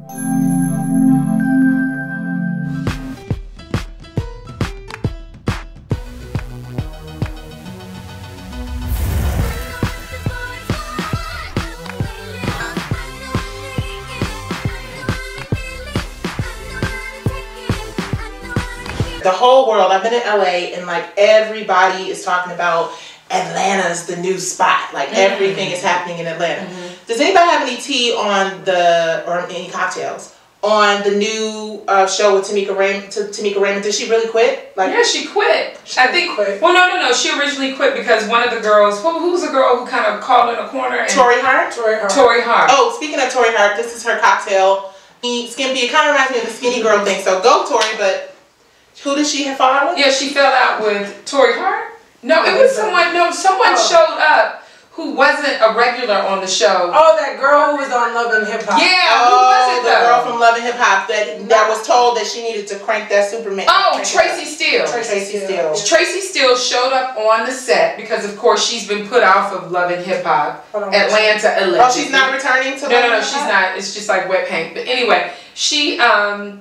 The whole world, I've been in LA and like everybody is talking about Atlanta's the new spot. Like everything is happening in Atlanta. Does anybody have any tea on or any cocktails on the new show with Tameka Raymond? Did she really quit? Like, yeah, she quit. I think. Quit. Well, no. She originally quit because one of the girls. Who's the girl who kind of called in a corner? And Tori Hart. Oh, speaking of Tori Hart, this is her cocktail. Skimpy. It kind of reminds me of the skinny girl thing. So go Tori, but who did she have fallen with? Yeah, she fell out with Tori Hart. No, it was someone. No, someone showed up who wasn't a regular on the show. Oh, that girl who was on Love and Hip Hop. Yeah, who was it though? The girl from Love and Hip Hop that was told that she needed to crank that Superman. Oh, Tracy Steele. Tracy Steele showed up on the set because, of course, she's been put off of Love and Hip Hop. Atlanta, allegedly. Oh, she's not returning to Love and Hip Hop? No, she's not. It's just like wet paint. But anyway, she's no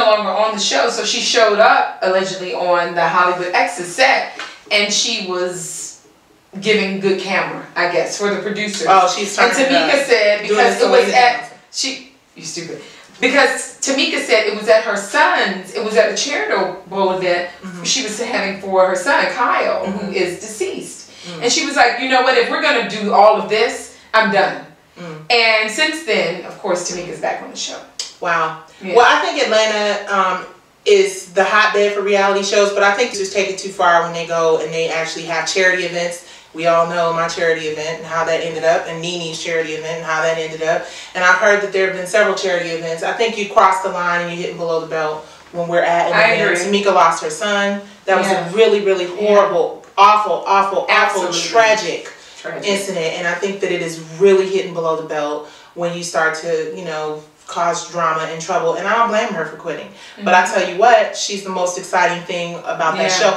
longer on the show, so she showed up allegedly on the Hollywood X's set, and she was giving good camera, I guess, for the producers. Oh, she's turning And Tameka said because it was you stupid. Because Tameka said it was at her son's. It was at a charitable event she was having for her son Kyle, who is deceased. And she was like, you know what? If we're gonna do all of this, I'm done. And since then, of course, Tameka's back on the show. Wow. Yeah. Well, I think Atlanta is the hotbed for reality shows, but I think just take it too far when they go and they actually have charity events. We all know my charity event and how that ended up, and Nini's charity event and how that ended up. And I've heard that there have been several charity events. I think you cross the line and you're hitting below the belt when we're at an event. Tameka lost her son. That was a really, really horrible, awful, tragic incident. And I think that it is really hitting below the belt when you start to, you know, cause drama and trouble, and I don't blame her for quitting. But I tell you what, she's the most exciting thing about that show.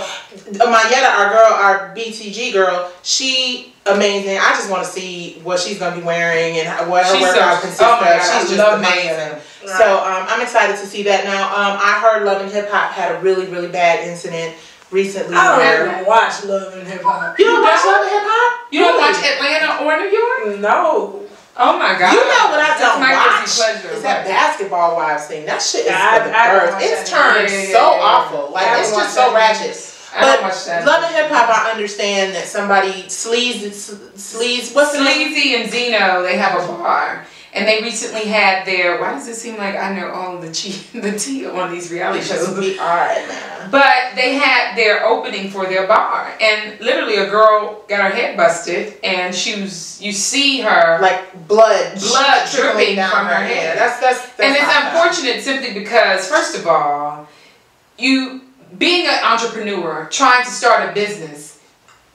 Mayetta, our BTG girl, she amazing. I just want to see what she's gonna be wearing and what her workout consists of. She's just amazing. So I'm excited to see that. Now I heard Love and Hip Hop had a really, really bad incident recently. I don't even watch Love and Hip Hop. You don't watch Love and Hip Hop? You don't watch Atlanta or New York? No. Oh my God! You know what I don't watch? Pleasure. Is that Basketball Wives thing? That shit is for the birds. It's turned so awful. Like it's just so ratchet. But Love and Hip Hop, I understand that somebody Sleazy and Zeno, they have a bar. And they recently had their, why does it seem like I know all of the tea on these reality shows? We are now. But they had their opening for their bar. And literally a girl got her head busted. And you see her. Like blood dripping from her head. That's and it's unfortunate simply because, first of all, being an entrepreneur, trying to start a business,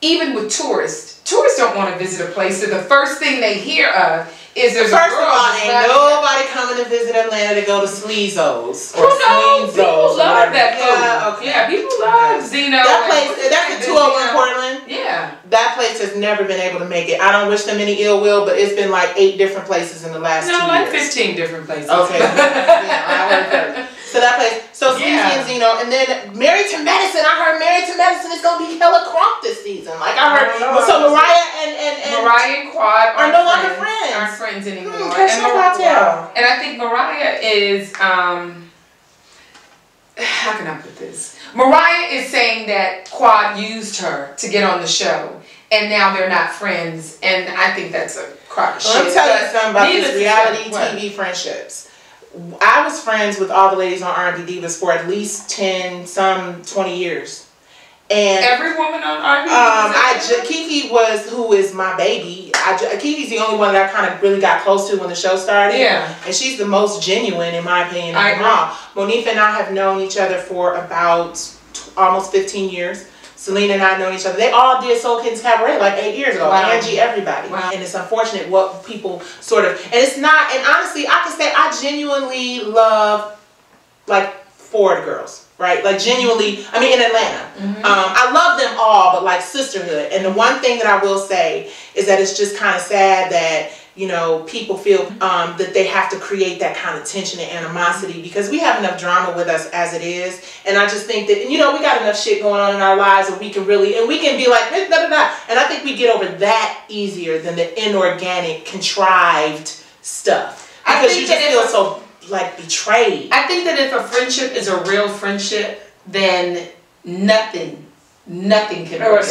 even with tourists don't want to visit a place. So the first thing they hear of is there's First of all, ain't nobody coming to visit Atlanta to go to Sleezos or Sleezos. People love that food. Yeah, okay. Yeah, people love Zeno. That place, that's the 201 Portland. Yeah. That place has never been able to make it. I don't wish them any ill will, but it's been like 8 different places in the last 2 years. No, like 15 different places. Okay. Yeah, I heard 30. So that place, Sleazy and Zeno, and then Married to Medicine. I heard Married to Medicine is gonna be hella crunk this season. Like I heard, so Mariah and Quad are no longer friends. Aren't friends anymore. And I think Mariah is how can I put this? Mariah is saying that Quad used her to get on the show, and now they're not friends. And I think that's a crock of shit. Let me tell you something about these reality TV friendships. I was friends with all the ladies on R&BDIVAS for at least 20 years. And every woman on R&BDIVAS? Kiki was, who is my baby. Kiki's the only one that I kind of really got close to when the show started. Yeah. And she's the most genuine, in my opinion, of them all. Monifa and I have known each other for about almost 15 years. Selena and I have known each other. They all did Soul Kittens Cabaret like 8 years ago. Wow. Angie, everybody. Wow. And it's unfortunate what people sort of, and it's not, and honestly, I can say I genuinely love like Ford girls, right? Like genuinely, I mean in Atlanta. I love them all, but like sisterhood. And the one thing that I will say is that it's just kind of sad that you know, people feel that they have to create that kind of tension and animosity, because we have enough drama with us as it is. And I just think that, you know, we got enough shit going on in our lives that we can really, and we can be like, da, da, da. And I think we get over that easier than the inorganic, contrived stuff. Because you just feel so, like, betrayed. I think that if a friendship is a real friendship, then nothing can break it up.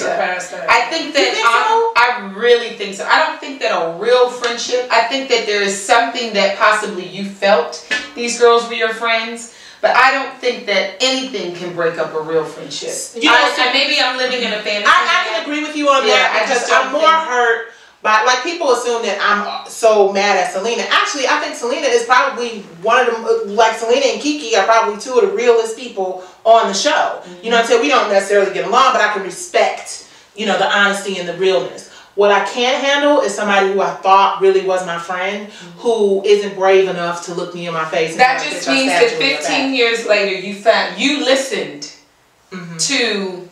I think that I really think so. I don't think that a real friendship, I think that there is something that possibly you felt these girls were your friends, but I don't think that anything can break up a real friendship. You know, maybe I'm living in a fantasy. I can agree with you on that, because I'm more hurt by, like, people assume that I'm so mad at Selena. Actually, I think Selena is probably one of them, like Selena and Kiki are probably two of the realest people on the show. You know what I'm saying? We don't necessarily get along, but I can respect, you know, the honesty and the realness. What I can't handle is somebody who I thought really was my friend, who isn't brave enough to look me in my face. That just means that 15 years later, you listened to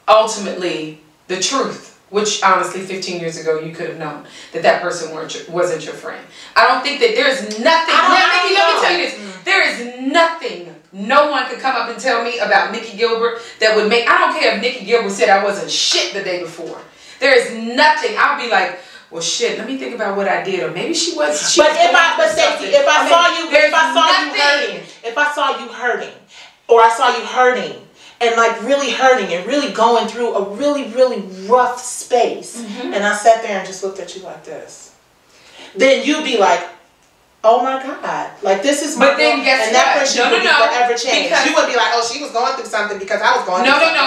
ultimately the truth. Which honestly, 15 years ago, you could have known that that person wasn't your friend. I don't think that there's nothing. Let me tell you this. There is nothing. No one could come up and tell me about Nicci Gilbert that would make. I don't care if Nicci Gilbert said I wasn't shit the day before. There is nothing. I'll be like, well, shit. Let me think about what I did, or maybe she was. But Stacii, if I saw you hurting, or I saw you hurting. And like really hurting and really going through a really, really rough space. And I sat there and just looked at you like this. Then you'd be like, oh my God. Like, this is my But then guess what? And that friendship would be forever changed. You would be like, oh, she was going through something because I was going through something.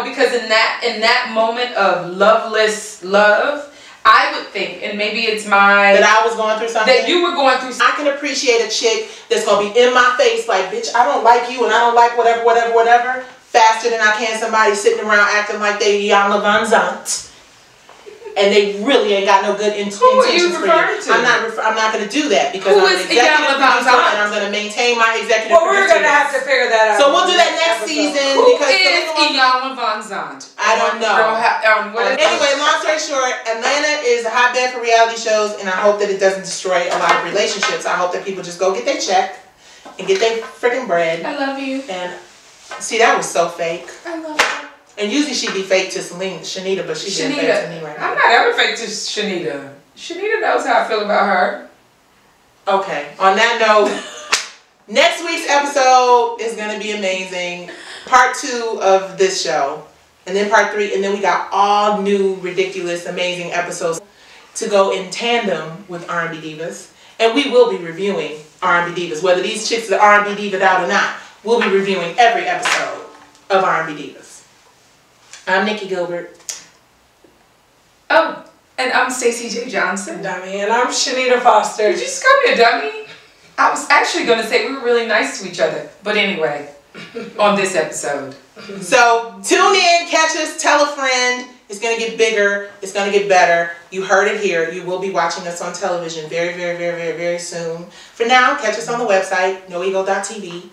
Because in that moment of loveless love, I would think, and maybe it's that I was going through something. That you were going through something. I can appreciate a chick that's going to be in my face like, bitch, I don't like you and I don't like whatever, faster than I can somebody sitting around acting like they Yana Van Zandt. And they really ain't got no good intentions for you. Who are you referring to? I'm not going to do that because I'm an executive producer and I'm going to maintain my executive producer. Well, we're going to have to figure that out. So we'll do that next season. Who is Iyanla Van Zandt? I don't know. Anyway, long story short, Atlanta is a hotbed for reality shows, and I hope that it doesn't destroy a lot of relationships. I hope that people just go get their check and get their freaking bread. I love you. And see, that was so fake. I love you. And usually she'd be fake to Chanita, but she's being fake to me right now. I'm not ever fake to Chanita. Chanita knows how I feel about her. Okay. On that note, next week's episode is going to be amazing. Part 2 of this show. And then part 3. And then we got all new, ridiculous, amazing episodes to go in tandem with R&B Divas. And we will be reviewing R&B Divas. Whether these chicks are R&B Diva out or not, we'll be reviewing every episode of R&B Divas. I'm Nicci Gilbert. Oh, and I'm Stacii J. Johnson. Dummy, and I'm Chanita Foster. Did you just call me a dummy? I was actually going to say we were really nice to each other. But anyway, on this episode. So, tune in, catch us, tell a friend. It's going to get bigger. It's going to get better. You heard it here. You will be watching us on television very, very, very, very, very soon. For now, catch us on the website, noego.tv.